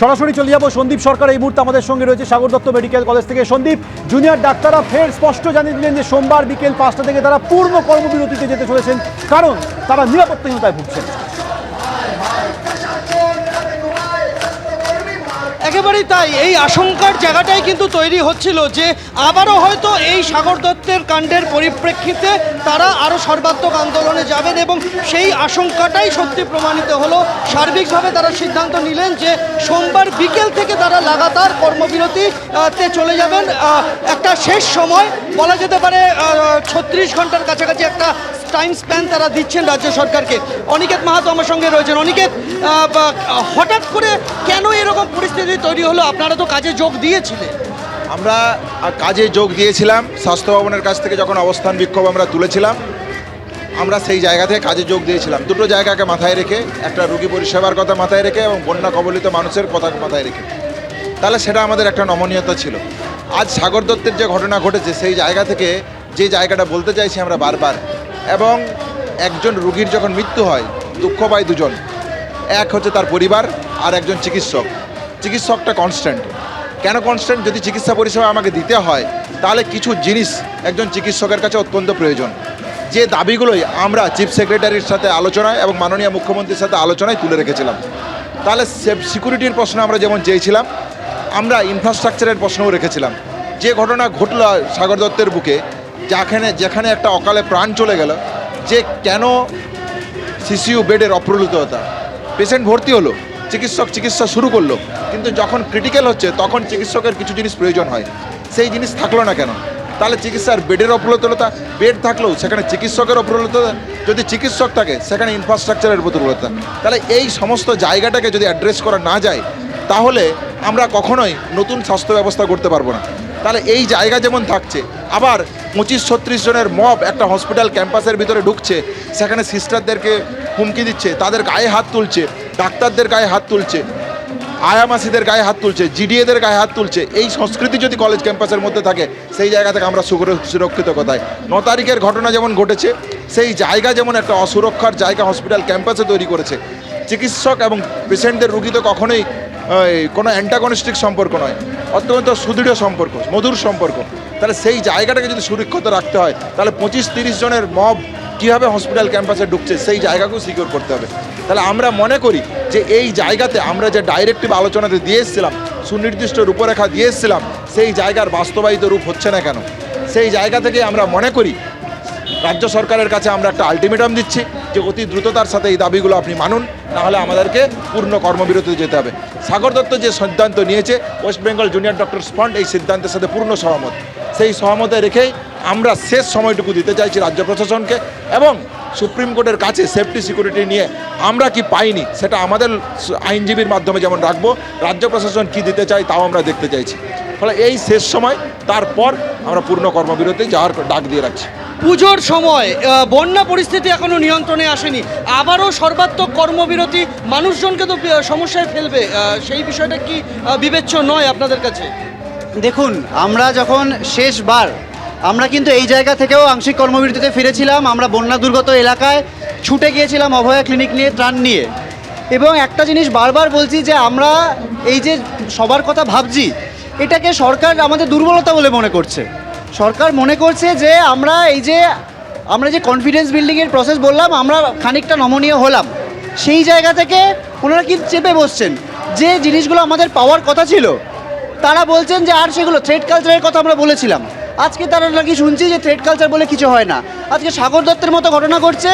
সরাসরি চলে যাবো সন্দীপ সরকার এই মুহূর্তে আমাদের সঙ্গে রয়েছে সাগর দত্ত মেডিকেল কলেজ থেকে। সন্দীপ, জুনিয়র ডাক্তাররা ফের স্পষ্ট জানিয়ে দিলেন যে সোমবার বিকেল 5টা থেকে তারা পূর্ণ কর্মবিরতিতে যেতে চলেছেন, কারণ তারা নিরাপত্তাহীনতায় ভুগছেন। একেবারেই তাই। এই আশঙ্কার জায়গাটাই কিন্তু তৈরি হচ্ছিল যে আবারও হয়তো এই সাগর দত্তের কাণ্ডের পরিপ্রেক্ষিতে তারা আরও সর্বাত্মক আন্দোলনে যাবেন, এবং সেই আশঙ্কাটাই সত্যি প্রমাণিত হলো। সার্বিকভাবে তারা সিদ্ধান্ত নিলেন যে সোমবার বিকেল থেকে তারা লাগাতার কর্মবিরতিতে চলে যাবেন। একটা শেষ সময় বলা যেতে পারে 36 ঘন্টার কাছাকাছি একটা টাইম স্প্যান তারা দিচ্ছেন রাজ্য সরকারকে। অনিকেত মাহাতো আমার সঙ্গে রয়েছেন। অনিকেত, হঠাৎ করে কেন এরকম পরিস্থিতি তৈরি হলো? আপনারা তো কাজে যোগ দিয়েছিলেন। আমরা কাজে যোগ দিয়েছিলাম, স্বাস্থ্য ভবনের কাছ থেকে যখন অবস্থান বিক্ষোভ আমরা তুলেছিলাম, আমরা সেই জায়গা থেকে কাজে যোগ দিয়েছিলাম দুটো জায়গাকে মাথায় রেখে, একটা রোগী পরিষেবার কথা মাথায় রেখে এবং বন্যা কবলিত মানুষের কথা মাথায় রেখে। তাহলে সেটা আমাদের একটা নমনীয়তা ছিল। আজ সাগর দত্তের যে ঘটনা ঘটেছে সেই জায়গা থেকে যে জায়গাটা বলতে চাইছি আমরা বারবার, এবং একজন রোগীর যখন মৃত্যু হয় দুঃখ পায় দুজন, এক হচ্ছে তার পরিবার আর একজন চিকিৎসক। চিকিৎসকটা কনস্ট্যান্ট। কেন কনস্ট্যান্ট? যদি চিকিৎসা পরিষেবা আমাকে দিতে হয় তাহলে কিছু জিনিস একজন চিকিৎসকের কাছে অত্যন্ত প্রয়োজন। যে দাবিগুলোই আমরা চিফ সেক্রেটারির সাথে আলোচনায় এবং মাননীয় মুখ্যমন্ত্রীর সাথে আলোচনায় তুলে রেখেছিলাম। তাহলে সিকিউরিটির প্রশ্ন আমরা যেমন চেয়েছিলাম, আমরা ইনফ্রাস্ট্রাকচারের প্রশ্নও রেখেছিলাম। যে ঘটনা ঘটল সাগর দত্তের বুকে, যেখানে একটা অকালে প্রাণ চলে গেল, যে কেন সিসিইউ বেডের অপ্রতুলতা, পেশেন্ট ভর্তি হলো, চিকিৎসক চিকিৎসা শুরু করলো, কিন্তু যখন ক্রিটিক্যাল হচ্ছে তখন চিকিৎসকের কিছু জিনিস প্রয়োজন হয়, সেই জিনিস থাকলো না কেন? তাহলে চিকিৎসার বেডের অপ্রতুলতা, বেড থাকলেও সেখানে চিকিৎসকের অপ্রতুলতা, যদি চিকিৎসক থাকে সেখানে ইনফ্রাস্ট্রাকচারের অপ্রতুলতা। তাহলে এই সমস্ত জায়গাটাকে যদি অ্যাড্রেস করা না যায় তাহলে আমরা কখনোই নতুন স্বাস্থ্য ব্যবস্থা করতে পারবো না। তাহলে এই জায়গা যেমন থাকছে, আবার 25-36 জনের মব একটা হসপিটাল ক্যাম্পাসের ভিতরে ঢুকছে, সেখানে সিস্টারদেরকে হুমকি দিচ্ছে, তাদের গায়ে হাত তুলছে, ডাক্তারদের গায়ে হাত তুলছে, আয়ামাসিদের গায়ে হাত তুলছে, জিডিএদের গায়ে হাত তুলছে। এই সংস্কৃতি যদি কলেজ ক্যাম্পাসের মধ্যে থাকে সেই জায়গা থেকে আমরা সুরক্ষিত কোথায়? 9 তারিখের ঘটনা যেমন ঘটেছে, সেই জায়গা যেমন একটা অসুরক্ষার জায়গা হসপিটাল ক্যাম্পাসে তৈরি করেছে। চিকিৎসক এবং পেশেন্টদের রুগী তো কখনোই কোনো অ্যান্টাগনিস্টিক সম্পর্ক নয়, অত্যন্ত সুদৃঢ় সম্পর্ক, মধুর সম্পর্ক। তাহলে সেই জায়গাটাকে যদি সুরক্ষিত রাখতে হয় তাহলে 25-30 জনের মব কীভাবে হসপিটাল ক্যাম্পাসে ঢুকছে সেই জায়গাকেও সিকিউর করতে হবে। তাহলে আমরা মনে করি যে এই জায়গাতে আমরা যে ডাইরেক্টিভ আলোচনাতে দিয়ে এসেছিলাম, সুনির্দিষ্ট রূপরেখা দিয়ে এসেছিলাম, সেই জায়গার বাস্তবায়িত রূপ হচ্ছে না কেন? সেই জায়গা থেকে আমরা মনে করি রাজ্য সরকারের কাছে আমরা একটা আলটিমেটাম দিচ্ছি যে অতি দ্রুততার সাথে এই দাবিগুলো আপনি মানুন, নাহলে আমাদেরকে পূর্ণ কর্মবিরতিতে যেতে হবে। সাগর দত্ত যে সিদ্ধান্ত নিয়েছে, West Bengal junior doctors front এই সিদ্ধান্তের সাথে পূর্ণ সহমত। সেই সহমতে রেখেই আমরা শেষ সময়টুকু দিতে চাইছি রাজ্য প্রশাসনকে, এবং সুপ্রিম কোর্টের কাছে সেফটি সিকিউরিটি নিয়ে আমরা কি পাইনি সেটা আমাদের আইনজীবীর মাধ্যমে যেমন রাখবো, রাজ্য প্রশাসন কি দিতে চাই তাও আমরা দেখতে চাইছি। ফলে এই শেষ সময়, তারপর আমরা পূর্ণ কর্মবিরতি যাওয়ার ডাক দিয়ে রাখছি। পুজোর সময় বন্যা পরিস্থিতি এখনো নিয়ন্ত্রণে আসেনি, আবারও সর্বাত্মক কর্মবিরতি মানুষজনকে তো সমস্যায় ফেলবে, সেই বিষয়টা কি বিবেচ্য নয় আপনাদের কাছে? দেখুন, আমরা যখন শেষবার আমরা কিন্তু এই জায়গা থেকেও আংশিক কর্মবিরতিতে ফিরেছিলাম। আমরা বন্যা দুর্গত এলাকায় ছুটে গিয়েছিলাম অভয়া ক্লিনিক নিয়ে, ত্রাণ নিয়ে, এবং একটা জিনিস বারবার বলছি যে আমরা এই যে সবার কথা ভাবছি, এটাকে সরকার আমাদের দুর্বলতা বলে মনে করছে। সরকার মনে করছে যে আমরা যে কনফিডেন্স বিল্ডিংয়ের প্রসেস বললাম, আমরা খানিকটা নমনীয় হলাম, সেই জায়গা থেকে ওনারা কিন্তু চেপে বসছেন। যে জিনিসগুলো আমাদের পাওয়ার কথা ছিল তারা বলছেন যে আর সেগুলো, থ্রেড কালচারের কথা আমরা বলেছিলাম, আজকে তারা নাকি শুনছি যে থ্রেড কালচার বলে কিছু হয় না। আজকে সাগর দত্তের মতো ঘটনা ঘটছে,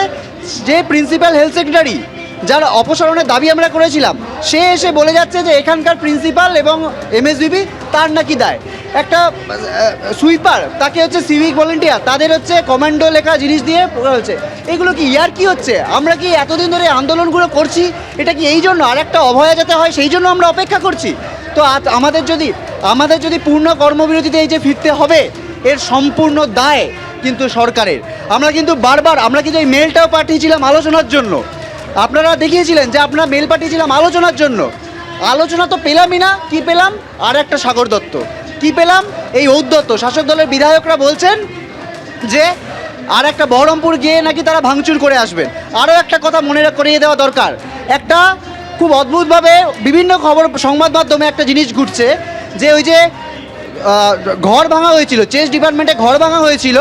যে প্রিন্সিপাল হেলথ সেক্রেটারি যার অপসারণের দাবি আমরা করেছিলাম, সে এসে বলে যাচ্ছে যে এখানকার প্রিন্সিপাল এবং এমএসবিবি তার নাকি দায়। একটা সুইপার, তাকে হচ্ছে সিভিক ভলেন্টিয়ার, তাদের হচ্ছে কমান্ডো লেখা জিনিস দিয়ে হচ্ছে। এগুলো কি ইয়ার কি হচ্ছে? আমরা কি এতদিন ধরে আন্দোলনগুলো করছি, এটা কি এই জন্য আর একটা অভয়া যেতে হয় সেই জন্য আমরা অপেক্ষা করছি? তো আমাদের যদি পূর্ণ কর্মবিরতিতে এই যে ফিরতে হবে, এর সম্পূর্ণ দায় কিন্তু সরকারের। আমরা কিন্তু এই মেলটাও পাঠিয়েছিলাম আলোচনার জন্য। আপনারা দেখিয়েছিলেন যে আপনারা মেল পাঠিয়েছিলাম আলোচনার জন্য। আলোচনা তো পেলামই না। কি পেলাম? আর একটা সাগর দত্ত। কি পেলাম? এই ঔদ্ধত্য। শাসক দলের বিধায়করা বলছেন যে আর একটা বহরমপুর গিয়ে নাকি তারা ভাঙচুর করে আসবেন। আরও একটা কথা মনে করিয়ে দেওয়া দরকার, একটা খুব অদ্ভুতভাবে বিভিন্ন খবর সংবাদ মাধ্যমে একটা জিনিস ঘুরছে যে ওই যে ঘর ভাঙা হয়েছিল, চেস্ট ডিপার্টমেন্টে ঘর ভাঙা হয়েছিল,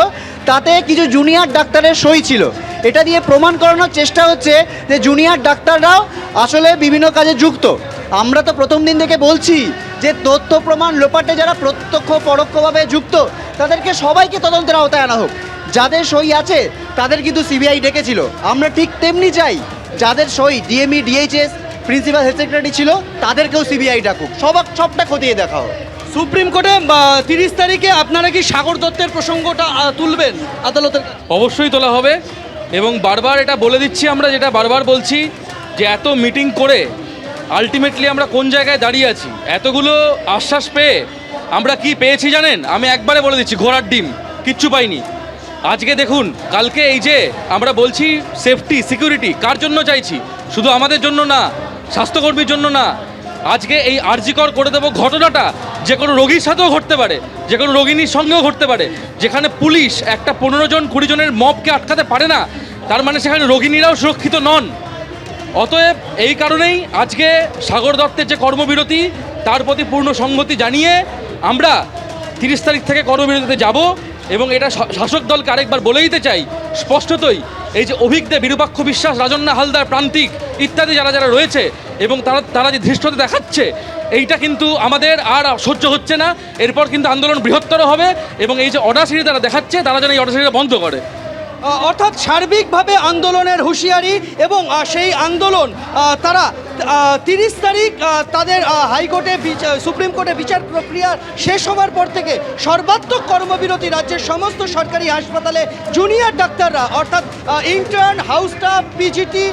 তাতে কিছু জুনিয়র ডাক্তারের সই ছিল। এটা দিয়ে প্রমাণ করানোর চেষ্টা হচ্ছে যে জুনিয়র ডাক্তাররাও আসলে বিভিন্ন কাজে যুক্ত। আমরা তো প্রথম দিন থেকে বলছি যে তথ্য প্রমাণ লোপাটে যারা প্রত্যক্ষ পরোক্ষভাবে যুক্ত তাদেরকে সবাইকে তদন্তের আওতায় আনা হোক। যাদের সই আছে তাদের কিন্তু সিবিআই ডেকেছিল, আমরা ঠিক তেমনি চাই যাদের সই DME, DHS, principal health secretary ছিল তাদেরকেও সিবিআই ডাকুক, সবটা খতিয়ে দেখা হোক। সুপ্রিম কোর্টে 30 তারিখে আপনারা কি সাগর দত্তের প্রসঙ্গটা তুলবেন আদালতের কাছে? অবশ্যই তোলা হবে এবং বারবার এটা বলে দিচ্ছি, আমরা যেটা বারবার বলছি যে এত মিটিং করে আলটিমেটলি আমরা কোন জায়গায় দাঁড়িয়ে আছি, এতগুলো আশ্বাস পেয়ে আমরা কি পেয়েছি জানেন? আমি একবারে বলে দিচ্ছি, ঘোড়ার ডিম, কিচ্ছু পাইনি। আজকে দেখুন, কালকে এই যে আমরা বলছি সেফটি সিকিউরিটি কার জন্য চাইছি, শুধু আমাদের জন্য না, স্বাস্থ্যকর্মীর জন্য না, আজকে এই আরজিকর করে দেবো ঘটনাটা যে কোনো রোগীর সাথেও ঘটতে পারে, যে কোনো রোগিনীর সঙ্গেও ঘটতে পারে। যেখানে পুলিশ একটা 15 জন 20 জনের মবকে আটকাতে পারে না, তার মানে সেখানে রোগিনীরাও সুরক্ষিত নন। অতএব এই কারণেই আজকে সাগর দত্তের যে কর্মবিরতি তার প্রতি পূর্ণ সংহতি জানিয়ে আমরা 30 তারিখ থেকে কর্মবিরতিতে যাব এবং এটা শাসক দলকে আরেকবার বলে দিতে চাই স্পষ্টতই, এই যে অভিজ্ঞ বিরূপাক্ষ বিশ্বাস, রাজন্না হালদার, প্রান্তিক ইত্যাদি যারা রয়েছে এবং তারা যে ধৃষ্টতা দেখাচ্ছে, এইটা কিন্তু আমাদের আর সহ্য হচ্ছে না। এরপর কিন্তু আন্দোলন বৃহত্তর হবে এবং এই যে অডাসিটি তারা দেখাচ্ছে, তারা যেন এই অডাসিটিটা বন্ধ করে। অর্থাৎ সার্বিকভাবে আন্দোলনের হুঁশিয়ারি এবং সেই আন্দোলন তারা 30 তারিখ তাদের হাইকোর্টে সুপ্রিম কোর্টে বিচার প্রক্রিয়া শেষ হওয়ার পর থেকে সর্বাত্মক কর্মবিরতি রাজ্যের সমস্ত সরকারি হাসপাতালে জুনিয়র ডাক্তাররা অর্থাৎ ইন্টার্ন, হাউস স্টাফ, পিজিটি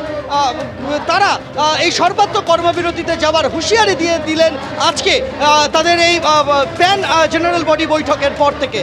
তারা এই সর্বাত্মক কর্মবিরতিতে যাওয়ার হুঁশিয়ারি দিয়ে দিলেন আজকে তাদের এই প্যান জেনারেল বডি বৈঠকের পর থেকে।